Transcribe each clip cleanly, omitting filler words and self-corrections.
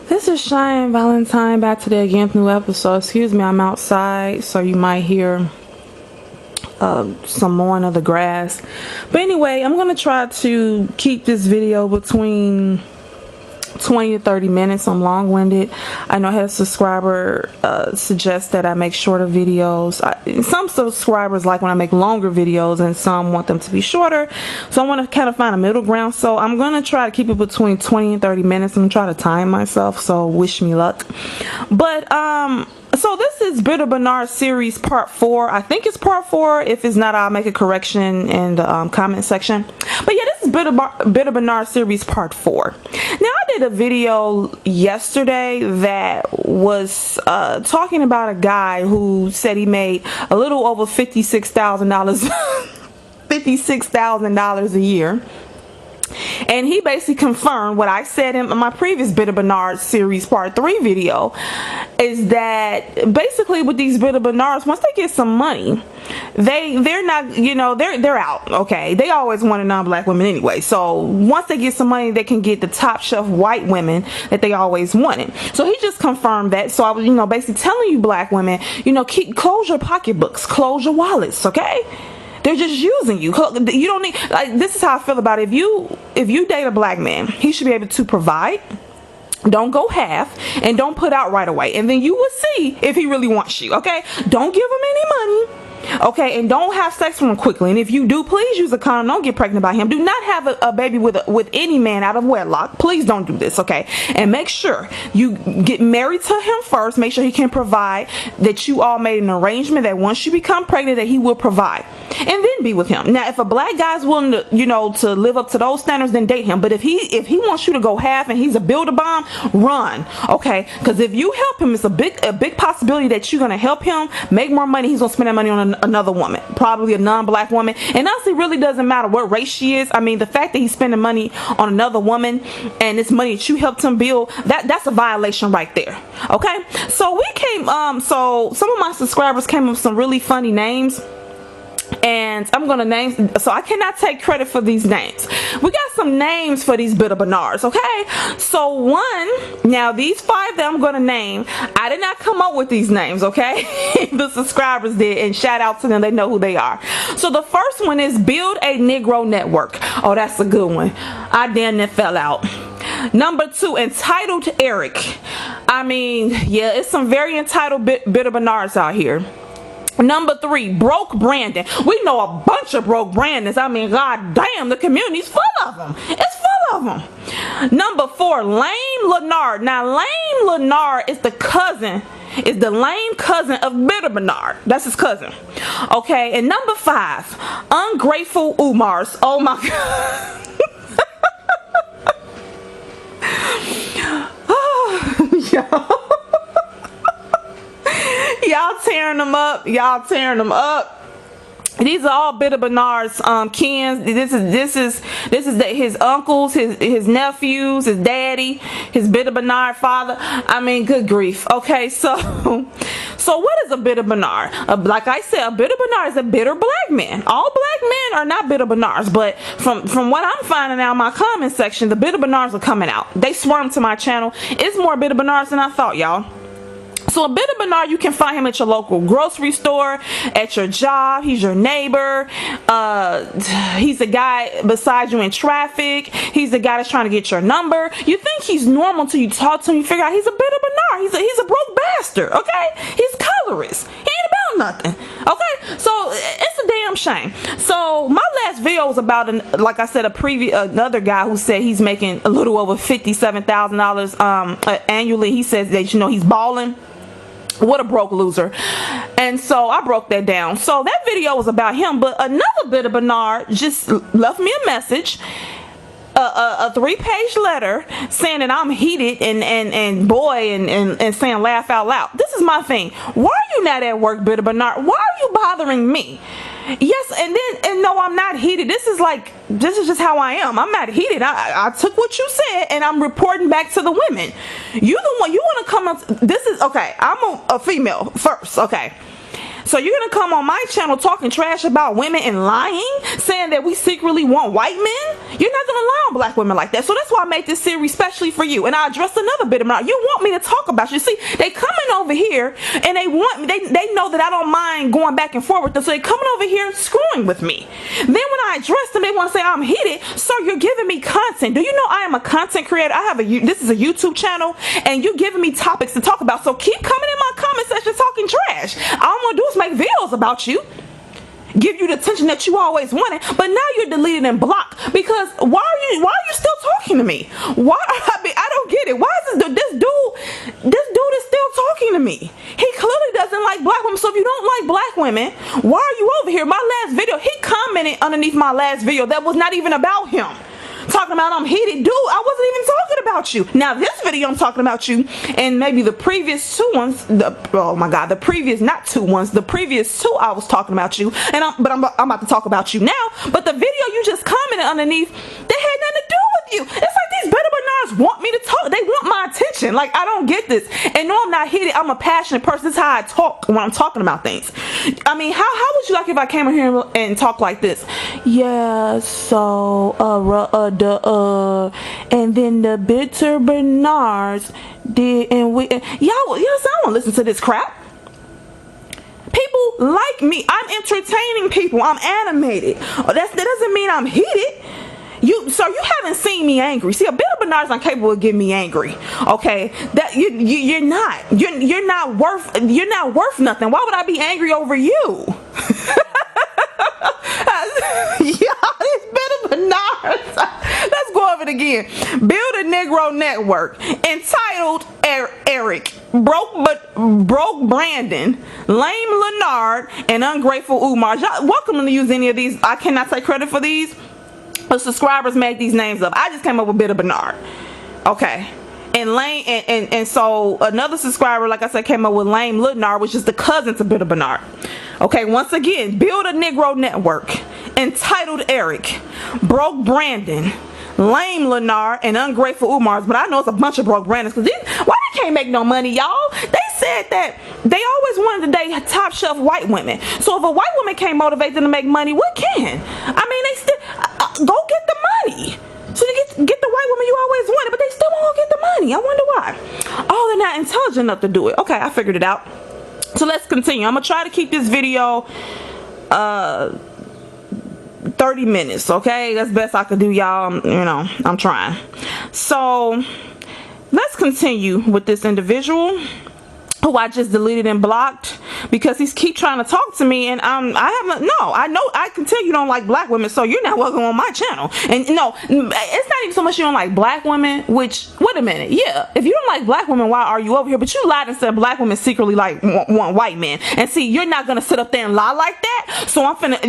This is Cheyenne Valentine back today again with a new episode. Excuse me, I'm outside, so you might hear some mowing of the grass. But anyway, I'm going to try to keep this video between 20 to 30 minutes. I'm long-winded. I know I had a subscriber suggest that I make shorter videos. Some subscribers like when I make longer videos, and some want them to be shorter. So I want to kind of find a middle ground. So I'm going to try to keep it between 20 and 30 minutes. I'm going to try to time myself, so wish me luck. But so this is Bitter Bernard series part 4. I think it's part 4. If it's not, I'll make a correction in the comment section. But yeah, this is Bitter Bernard series part 4. Now, I did a video yesterday that was talking about a guy who said he made a little over $56,000 $56,000 a year. And he basically confirmed what I said in my previous Bitter Bernard series part 3 video, is that basically with these Bitter Bernards, once they get some money, they're not, you know, they're out. Okay, they always wanted non-black women anyway. So once they get some money, they can get the top shelf white women that they always wanted. So he just confirmed that. So I was, you know, basically telling you black women, you know, close your pocketbooks, close your wallets, okay? They're just using you. You don't need, like, this is how I feel about it. If you date a black man, he should be able to provide. Don't go half, and don't put out right away. And then you will see if he really wants you, okay? Don't give him any money. Okay, and don't have sex with him quickly. And if you do, please use a condom. Don't get pregnant by him. Do not have a baby with any man out of wedlock. Please don't do this, okay? And make sure you get married to him first. Make sure he can provide, that you all made an arrangement that once you become pregnant that he will provide. And then be with him. Now, if a black guy's willing to, you know, to live up to those standards, then date him. But if he wants you to go half and he's a build-a-bomb, run, okay? Because if you help him, it's a big possibility that you're gonna help him make more money. He's gonna spend that money on another woman, probably a non-black woman. And honestly, it really doesn't matter what race she is. I mean, the fact that he's spending money on another woman and it's money that you helped him build, that's a violation right there, okay? So we came, so some of my subscribers came up with some really funny names, and I'm gonna name, so I cannot take credit for these names. We got some names for these Bitter Bernards, okay? So one, now these 5 that I'm gonna name, I did not come up with these names, okay? The subscribers did, and shout out to them, they know who they are. So the first one is Build a Negro Network. Oh, that's a good one. I damn near fell out. Number 2, Entitled Eric. I mean, yeah, it's some very entitled Bitter Bernards out here. Number 3, Broke Brandon. We know a bunch of broke Brandons. I mean, god damn, the community's full of them. It's full of them. Number 4, Lame Leonard. Now, Lame Leonard is the lame cousin of Bitter Bernard. That's his cousin. Okay, and number 5, Ungrateful Umars. Oh my god. Oh, yo. Y'all tearing them up. Y'all tearing them up. These are all Bitter Bernard's kins. This is his uncles, his nephews, his daddy, his Bitter Bernard father. I mean, good grief. Okay, so what is a Bitter Bernard? Like I said, a Bitter Bernard is a bitter black man. All black men are not Bitter Bernards, but from what I'm finding out in my comment section, the Bitter Bernards are coming out. They swarm to my channel. It's more Bitter Bernards than I thought, y'all. So a Bitter Bernard, you can find him at your local grocery store, at your job. He's your neighbor. He's the guy beside you in traffic. He's the guy that's trying to get your number. You think he's normal until you talk to him. You figure out he's a Bitter Bernard. He's a broke bastard, okay? He's colorist. He ain't about nothing, okay? So it's a damn shame. So my last video was about, like I said, another guy who said he's making a little over $57,000 annually. He says that, you know, he's balling. What a broke loser. And so I broke that down. So that video was about him, but another Bitter Bernard just left me a message, a 3-page letter saying that I'm heated and saying laugh out loud. This is my thing. Why are you not at work, Bitter Bernard? Why are you bothering me? Yes, and no, I'm not heated. This is just how I am. I'm not heated. I took what you said and I'm reporting back to the women. You the one, you want to come up, this is, okay, I'm a female first, okay. So you're gonna come on my channel talking trash about women and lying, saying that we secretly want white men? You're not gonna lie on black women like that. So that's why I made this series especially for you. And I addressed another bit about you want me to talk about you. See, they coming over here and they want me, they know that I don't mind going back and forth with them. So they coming over here screwing with me. Then when I address them, they want to say I'm heated. Sir, you're giving me content. Do you know I am a content creator? I have this is a YouTube channel, and you're giving me topics to talk about. So keep coming in my comment section talking trash. All I'm gonna do is make videos about you, give you the attention that you always wanted, but now you're deleted and blocked. Because why are you still talking to me? Why? I don't get it. Why is this dude is still talking to me? He clearly doesn't like black women. So if you don't like black women, why are you over here? My last video, he commented underneath my last video that was not even about him, talking about I'm heated. Dude, I wasn't even talking about you. Now this video I'm talking about you, and maybe the previous two ones, oh my god, the previous two I was talking about you, and I'm about to talk about you now. But the video you just commented underneath, they had nothing to do with you. It's like these Beta Bernards want me to talk. They want my attention. Like, I don't get this. And no, I'm not heated. I'm a passionate person. This is how I talk when I'm talking about things. I mean, how would you like if I came in here and talked like this? Yeah, so and then the Bitter Bernards did, and y'all, I don't listen to this crap. People like me. I'm entertaining people. I'm animated. That doesn't mean I'm heated. So you haven't seen me angry. See, a Beta Bernard is incapable of getting me angry. Okay, that you're not worth nothing. Why would I be angry over you? Yeah, it's Beta Bernard. Let's go over it again. Build a Negro network entitled Eric, broke Brandon, lame Leonard, and ungrateful Umar. Welcome to use any of these. I cannot take credit for these. The subscribers made these names up. I just came up with Beta Bernard. Okay. And lame and so another subscriber, like I said, came up with lame Leonard, which is the cousin to Beta Bernard. Okay, once again, build a Negro network entitled Eric, broke Brandon, lame Leonard, and ungrateful Umars. But I know it's a bunch of broke Brandons, because why they can't make no money, y'all? They said that they always wanted to date top shelf white women. So if a white woman can't motivate them to make money, what can? I mean, they still go get the money. So you get the white woman you always wanted, but they still won't get the money. I wonder why. Oh, they're not intelligent enough to do it. Okay, I figured it out. So let's continue. I'm gonna try to keep this video 30 minutes. Okay, that's best I could do, y'all. I'm trying. So let's continue with this individual who I just deleted and blocked because he's keep trying to talk to me, and I know I can tell you don't like black women, so you're not welcome on my channel. And no, it's not even so much you don't like black women, which, wait a minute, yeah, if you don't like black women, why are you over here? But you lied and said black women secretly want white men, and see, you're not gonna sit up there and lie like that. So I'm finna,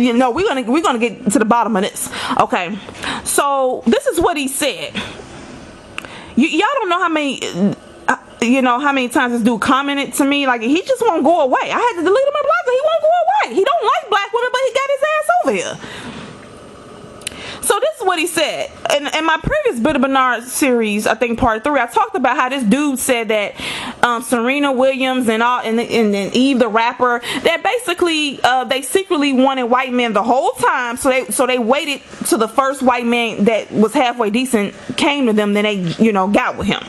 we're gonna get to the bottom of this. Okay, so this is what he said. Y'all don't know how many times this dude commented to me. Like, he just won't go away. I had to delete him and block him. He won't go away. He don't like black women, but he got his ass over here. So this is what he said. In my previous Beta Bernard series, I think part 3, I talked about how this dude said that Serena Williams and Eve the rapper, that basically they secretly wanted white men the whole time. So they waited till the first white man that was halfway decent came to them, then they got with him.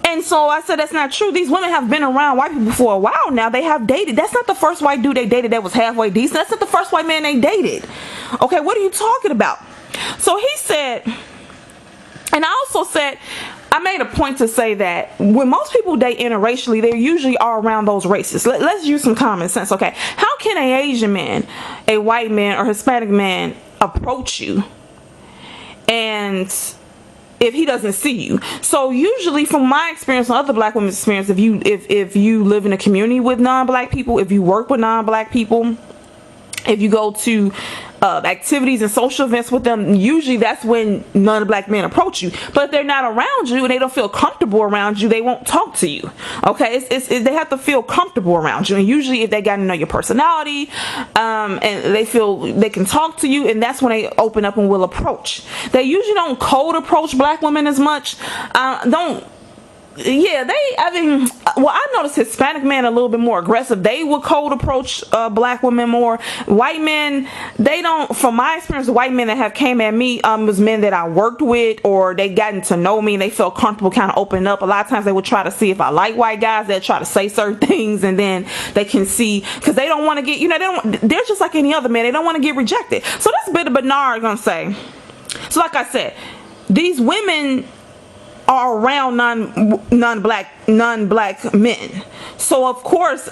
And so I said, that's not true. These women have been around white people for a while now. They have dated. That's not the first white dude they dated that was halfway decent. That's not the first white man they dated. Okay, what are you talking about? So he said, and I also said, I made a point to say that when most people date interracially, they usually are around those races. Let's use some common sense. Okay, how can an Asian man, a white man, or Hispanic man approach you and if he doesn't see you? So usually, from my experience and other black women's experience, if you live in a community with non-black people, if you work with non-black people, if you go to activities and social events with them, usually that's when non-black men approach you. But if they're not around you and they don't feel comfortable around you, they won't talk to you. Okay, they have to feel comfortable around you, and usually if they got to know your personality and they feel they can talk to you, and that's when they open up and will approach. They usually don't cold approach black women as much. well, I noticed Hispanic men a little bit more aggressive. They would cold approach black women more. White men, they don't. From my experience, the white men that have came at me was men that I worked with, or they gotten to know me and they felt comfortable kind of opening up. A lot of times they would try to see if I like white guys. They'll try to say certain things, and then they can see, because they don't want to get, you know, they're just like any other man. They don't want to get rejected. So that's a bit of Bernard gonna say. So like I said, these women are around non-black men. So of course,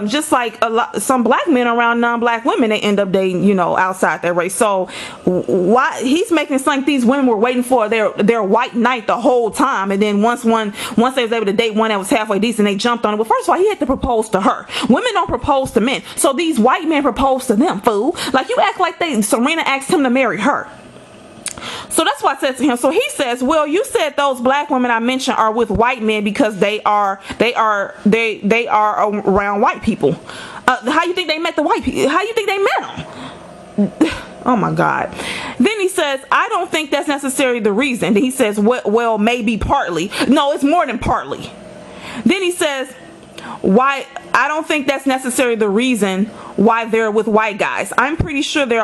just like some black men around non-black women, they end up dating, you know, outside their race. So why he's making it sound like these women were waiting for their white knight the whole time, and then once they was able to date one that was halfway decent, they jumped on it. Well, first of all, he had to propose to her. Women don't propose to men, so these white men propose to them, fool. Like, you act like Serena asked him to marry her. So that's what I said to him. So he says, well, you said those black women I mentioned are with white men because they are around white people. How you think they met the white people? How you think they met them? Oh my God. Then he says, I don't think that's necessarily the reason. He says, well, maybe partly. No, it's more than partly. Then he says, why I don't think that's necessarily the reason why they're with white guys. I'm pretty sure they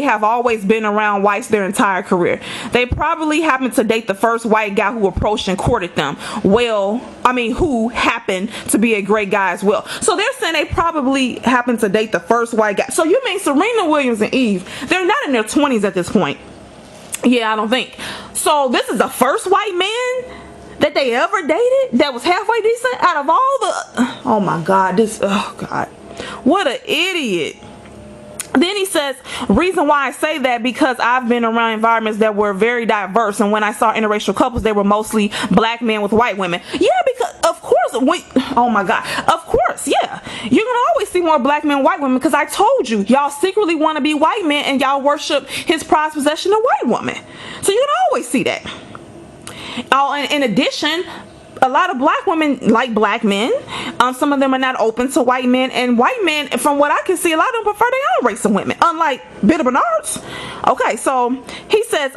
have always been around whites their entire career. They probably happened to date the first white guy who approached and courted them. Who happened to be a great guy as well. So they're saying they probably happened to date the first white guy. So you mean Serena Williams and Eve, they're not in their 20s at this point? Yeah, I don't think. So this is the first white man that they ever dated that was halfway decent out of all the, oh my God, what an idiot. Then he says, reason why I say that, because I've been around environments that were very diverse, and when I saw interracial couples, they were mostly black men with white women. Yeah, because of course, oh my God, of course, yeah, you're gonna always see more black men, white women, because I told you, y'all secretly want to be white men and y'all worship his prized possession, a white woman. So you're gonna always see that. Oh, and in addition, a lot of black women like black men. Some of them are not open to white men, and white men, from what I can see, a lot of them prefer their own race of women, unlike Bitter Bernards. Okay, so he says,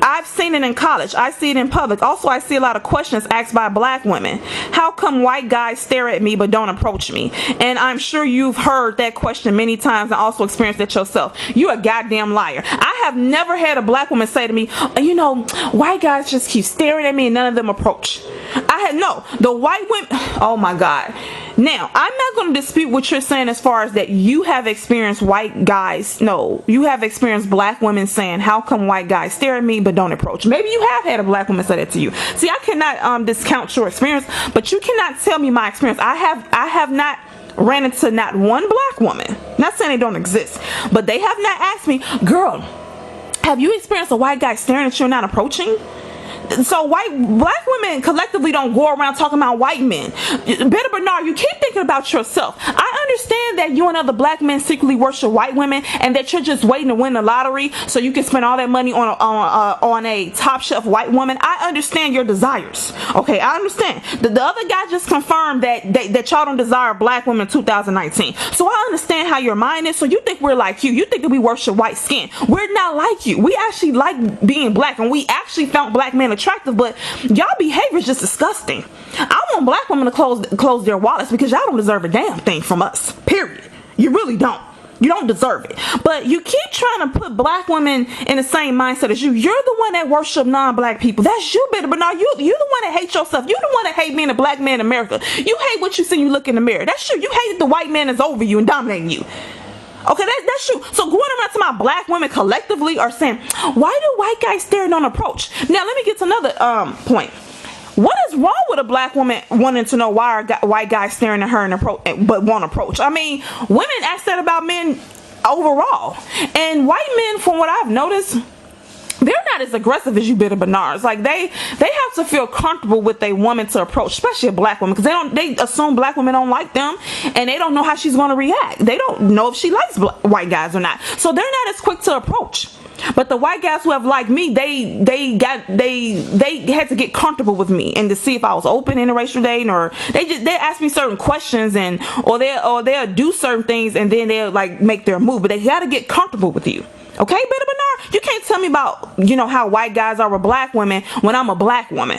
I've seen it in college. I see it in public. Also, I see a lot of questions asked by black women. How come white guys stare at me but don't approach me? And I'm sure you've heard that question many times and also experienced it yourself. You're a goddamn liar. I have never had a black woman say to me, you know, white guys just keep staring at me and none of them approach. The white women, oh my God. Now, I'm not going to dispute what you're saying as far as that you have experienced white guys. No, you have experienced black women saying, how come white guys stare at me but don't approach? Maybe you have had a black woman say that to you. See, I cannot discount your experience, but you cannot tell me my experience. I have not ran into not one black woman. Not saying they don't exist, but they have not asked me, girl, have you experienced a white guy staring at you and not approaching? So black women collectively don't go around talking about white men. Bitter Bernard, you keep thinking about yourself. I understand that you and other black men secretly worship white women, and that you're just waiting to win the lottery so you can spend all that money on a top shelf white woman. I understand your desires. Okay, I understand. The other guy just confirmed that y'all don't desire black women in 2019. So I understand how your mind is. So you think we're like you. You think that we worship white skin. We're not like you. We actually like being black, and we actually found black men attractive, but y'all behavior is just disgusting. I want black women to close their wallets, because y'all don't deserve a damn thing from us, period. You really don't. You don't deserve it. But you keep trying to put black women in the same mindset as you. You're the one that worship non-black people. That's you, Bitter Bernard. You're the one that hate yourself. You're the one that hate being a black man in America. You hate what you see when you look in the mirror. That's you. You hate that the white man is over you and dominating you. Okay, that's true. So going around to my black women collectively are saying, why do white guys stare and don't approach? Now let me get to another point. What is wrong with a black woman wanting to know why are white guys staring at her but won't approach? I mean, women ask that about men overall, and white men, from what I've noticed, they're not as aggressive as you Bitter Bernards. Like they have to feel comfortable with a woman to approach, especially a black woman, because they assume black women don't like them, and they don't know how she's going to react. They don't know if she likes white guys or not, so they're not as quick to approach. But the white guys who have liked me, they had to get comfortable with me and to see if I was open interracial dating, or they ask me certain questions, or they'll do certain things, and then they'll like make their move, but they got to get comfortable with you. Okay, Bitter Bernard, you can't tell me about, how white guys are with black women when I'm a black woman.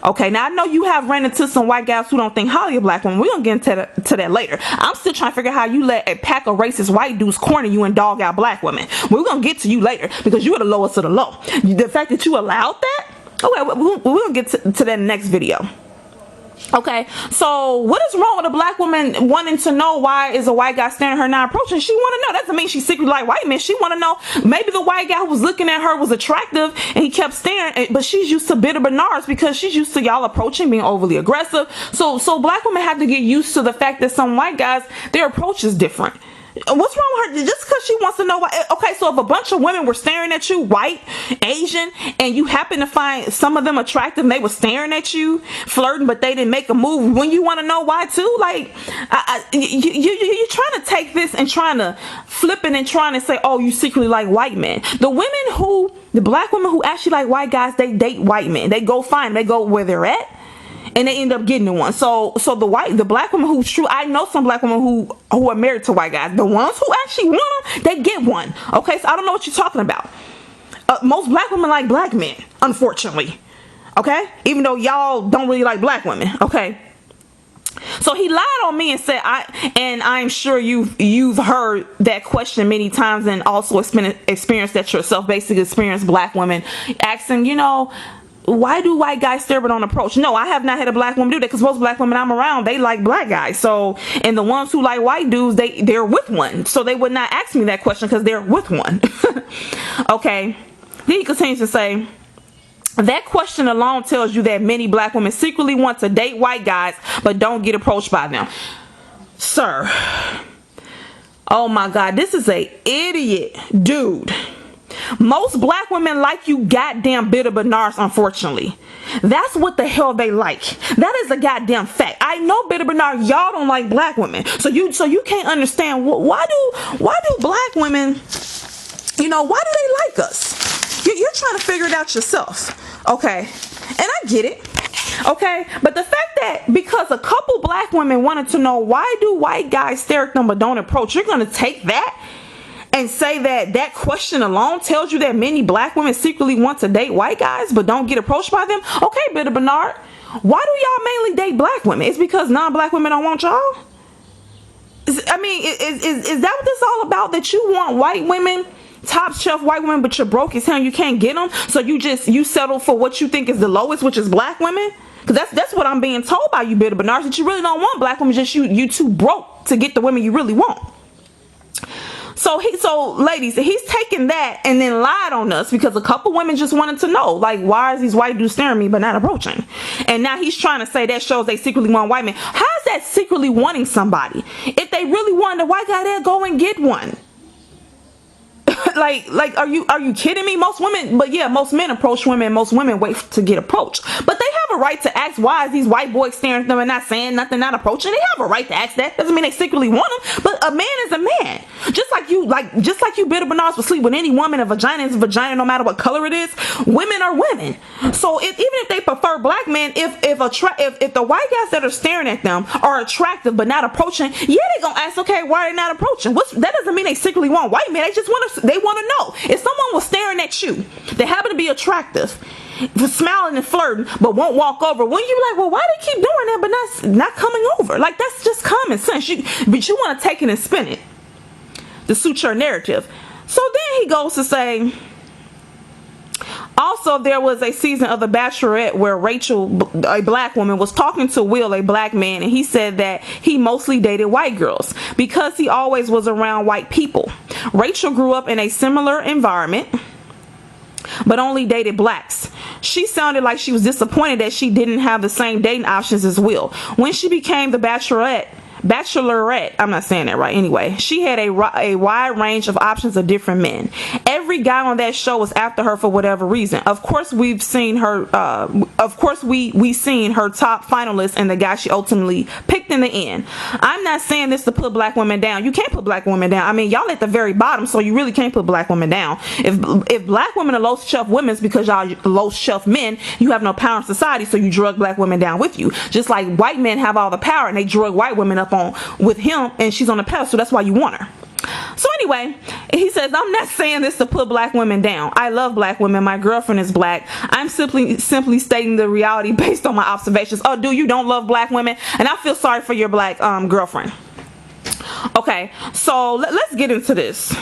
Okay, now I know you have ran into some white guys who don't think highly of black women. We're gonna get into that later. I'm still trying to figure out how you let a pack of racist white dudes corner you and dog out black women. We're gonna get to you later because you're the lowest of the low. The fact that you allowed that, okay, we're gonna get to that in the next video. Okay, so what is wrong with a black woman wanting to know why is a white guy staring at her not approaching? She want to know. That doesn't mean she's secretly like white men. She want to know, maybe the white guy who was looking at her was attractive and he kept staring, but she's used to bitter Bernards because she's used to y'all approaching, being overly aggressive. So black women have to get used to the fact that some white guys, their approach is different. What's wrong with her? Just because she wants to know why. Okay, so if a bunch of women were staring at you, white, Asian, and you happen to find some of them attractive and they were staring at you, flirting, but they didn't make a move, when you want to know why too? Like, you're trying to take this and trying to flip it and trying to say, oh, you secretly like white men. The black women who actually like white guys, they date white men. They go find them. They go where they're at. And they end up getting the one. So the black women who's true, I know some black women who are married to white guys. The ones who actually want them, they get one. Okay, so I don't know what you're talking about. Most black women like black men, unfortunately. Okay, even though y'all don't really like black women. Okay. So he lied on me and said, I'm sure you've heard that question many times and also experienced that yourself. Basically, experienced black women asking, why do white guys stare but don't approach? No, I have not had a black woman do that because most black women I'm around, they like black guys. So, and the ones who like white dudes, they're with one. So they would not ask me that question because they're with one. Okay. Then he continues to say, that question alone tells you that many black women secretly want to date white guys but don't get approached by them. Sir. Oh my God, this is a idiot dude. Most black women like you goddamn bitter Bernards, unfortunately. That's what the hell they like. That is a goddamn fact. I know bitter Bernard, y'all don't like black women. So you can't understand why do black women, why do they like us? You're trying to figure it out yourself. Okay. And I get it. Okay, but the fact that because a couple black women wanted to know why do white guys stare at them but don't approach, you're going to take that and say that question alone tells you that many black women secretly want to date white guys but don't get approached by them? Okay, bitter Bernard, why do y'all mainly date black women? It's because non-black women don't want y'all? Is that what this is all about? That you want white women, top shelf white women, but you're broke as hell and you can't get them? So you settle for what you think is the lowest, which is black women? Because that's what I'm being told by you bitter Bernards, that you really don't want black women, just you too broke to get the women you really want. So ladies, he's taken that and then lied on us because a couple women just wanted to know, like, why is these white dudes staring at me but not approaching? And now he's trying to say that shows they secretly want white men. How is that secretly wanting somebody? If they really wanted a white guy, they'll go and get one. like are you kidding me? Most men approach women, most women wait to get approached, but they have a right to ask, why is these white boys staring at them and not saying nothing, not approaching? They have a right to ask that. Doesn't mean they secretly want them, but a man is a man. Just like you bitter Bernards will sleep with any woman. A vagina is a vagina no matter what color it is. Women are women. So even if they prefer black men, if the white guys that are staring at them are attractive but not approaching, yeah, they gonna ask, okay, why are they not approaching? That doesn't mean they secretly want white men. They want to know. If someone was staring at you, they happen to be attractive, smiling and flirting, but won't walk over, when you like, well, why they keep doing that but not coming over? Like, that's just common sense. But you want to take it and spin it to suit your narrative. So then he goes to say, also, there was a season of The Bachelorette where Rachel, a black woman, was talking to Will, a black man, and he said that he mostly dated white girls because he always was around white people. Rachel grew up in a similar environment but only dated blacks. She sounded like she was disappointed that she didn't have the same dating options as Will. When she became the Bachelorette, I'm not saying that right. Anyway, she had a wide range of options of different men. Every guy on that show was after her for whatever reason. Of course, we've seen her. We seen her top finalist and the guy she ultimately picked in the end. I'm not saying this to put black women down. You can't put black women down. I mean, y'all at the very bottom, so you really can't put black women down. If black women are low shelf women, it's because y'all low shelf men. You have no power in society, so you drug black women down with you. Just like white men have all the power and they drug white women up on with him, and she's on the pedestal. That's why you want her. So anyway, he says, I'm not saying this to put black women down. I love black women. My girlfriend is black. I'm simply stating the reality based on my observations. Oh, dude, you don't love black women? And I feel sorry for your black girlfriend. Okay, so let's get into this.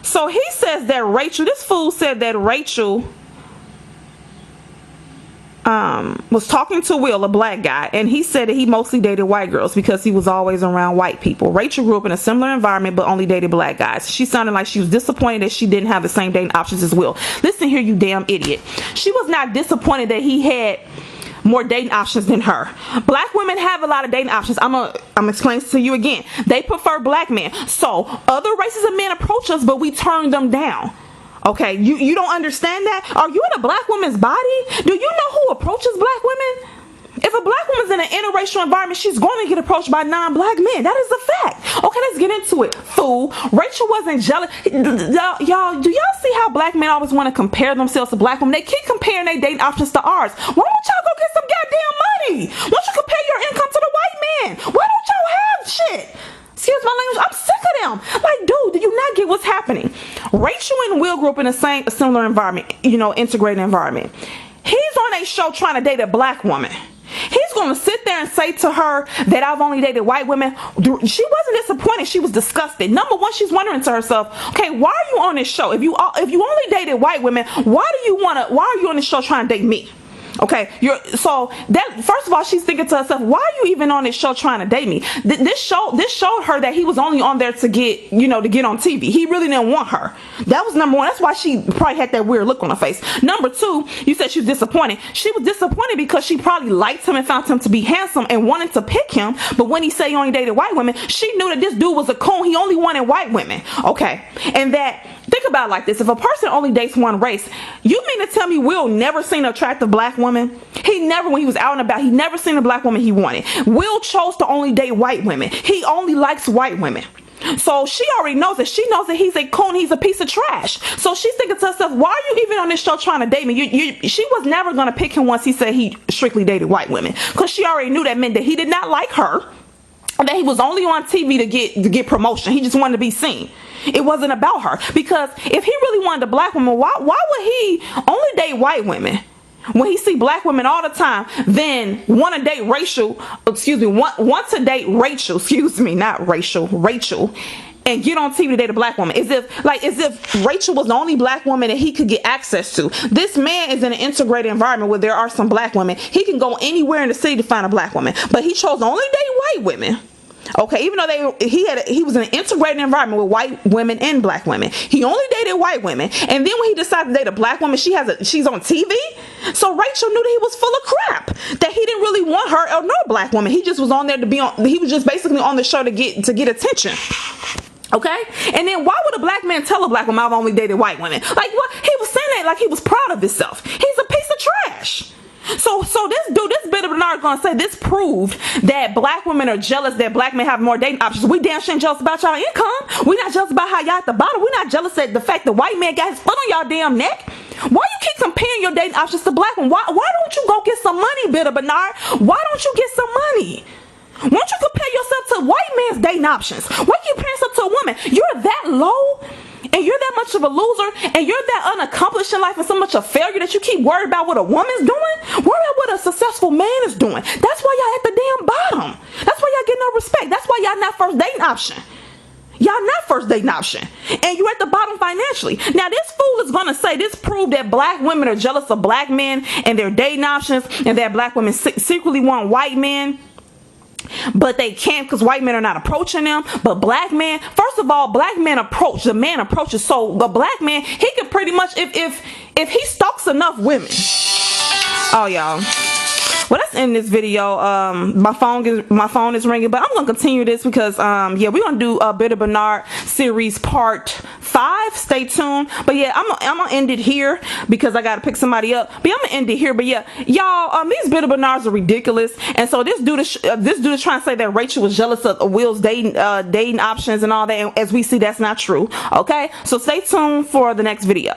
So he says that Rachel, this fool said that Rachel was talking to Will, a black guy, and he said that he mostly dated white girls because he was always around white people. Rachel grew up in a similar environment but only dated black guys. She sounded like she was disappointed that she didn't have the same dating options as Will. Listen here, you damn idiot. She was not disappointed that he had more dating options than her. Black women have a lot of dating options. I'm explaining this to you again. They prefer black men. So other races of men approach us, but we turn them down. Okay, you don't understand that? Are you in a black woman's body? Do you know who approaches black women? If a black woman's in an interracial environment, she's going to get approached by non-black men. That is a fact. Okay, let's get into it, fool. Rachel wasn't jealous. Y'all, do y'all see how black men always want to compare themselves to black women? They keep comparing their dating options to ours. Why don't y'all go get some goddamn money? Why don't you compare your income to the white man? Why don't y'all have shit? Excuse my language. I'm sick of them. Like, dude, do you not get what's happening? Rachel and Will grew up in a similar environment, integrated environment. He's on a show trying to date a black woman. He's going to sit there and say to her that I've only dated white women. She wasn't disappointed. She was disgusted. Number one, she's wondering to herself, okay, why are you on this show? If you only dated white women, why are you on this show trying to date me? Okay, first of all, she's thinking to herself, why are you even on this show trying to date me? This showed her that he was only on there to get on TV. He really didn't want her. That was number one. That's why she probably had that weird look on her face. Number two, you said she was disappointed. She was disappointed because she probably liked him and found him to be handsome and wanted to pick him. But when he said he only dated white women, she knew that this dude was a coon. He only wanted white women. Okay, and that, think about it like this. If a person only dates one race, you mean to tell me Will never seen an attractive black woman? He never, when he was out and about, he never seen a black woman he wanted. Will chose to only date white women. He only likes white women. So she already knows that. She knows that he's a coon, he's a piece of trash. So she's thinking to herself, why are you even on this show trying to date me? She was never going to pick him once he said he strictly dated white women. Because she already knew that meant that he did not like her. And that he was only on TV to get promotion. He just wanted to be seen. It wasn't about her. Because if he really wanted a black woman, why would he only date white women? When he see black women all the time, then want to date Rachel, and get on TV to date a black woman. As if Rachel was the only black woman that he could get access to. This man is in an integrated environment where there are some black women. He can go anywhere in the city to find a black woman, but he chose to only date white women. Okay, even though he was in an integrated environment with white women and black women, he only dated white women. And then when he decided to date a black woman, she's on TV. So Rachel knew that he was full of crap, that he didn't really want her or no black woman. He just was on there he was just basically on the show to get attention. Okay, and then why would a black man tell a black woman I've only dated white women? Like, what? He was saying that like he was proud of himself. He's a piece of trash. So this bit of Bernard gonna say this proved that black women are jealous that black men have more dating options. We damn sure ain't jealous about y'all income. We not jealous about how y'all at the bottom. We not jealous at the fact that white man got his foot on y'all damn neck. Why you keep comparing your dating options to black women? Why don't you go get some money, bit of Bernard? Why don't you get some money? Why don't you compare yourself to white man's dating options? Why you compare yourself to a woman? You're that low? And you're that much of a loser, and you're that unaccomplished in life and so much a failure that you keep worried about what a woman's doing? Worry about what a successful man is doing. That's why y'all at the damn bottom. That's why y'all get no respect. That's why y'all not first dating option. Y'all not first dating option. And you're at the bottom financially. Now this fool is going to say this proved that black women are jealous of black men and their dating options, and that black women secretly want white men. But they can't because white men are not approaching them. But black men, first of all, black men approach. The man approaches. So the black man, he can pretty much, if he stalks enough women. Oh, y'all. Well, that's in this video. My phone is ringing, but I'm gonna continue this because yeah, we're gonna do a bit of Bernard series part 5. Stay tuned. But yeah, I'm gonna end it here because I gotta pick somebody up. But yeah, I'm gonna end it here. But yeah, y'all, these bit of Bernards are ridiculous. And so this dude is trying to say that Rachel was jealous of Will's dating options and all that. And as we see, that's not true. Okay, so stay tuned for the next video.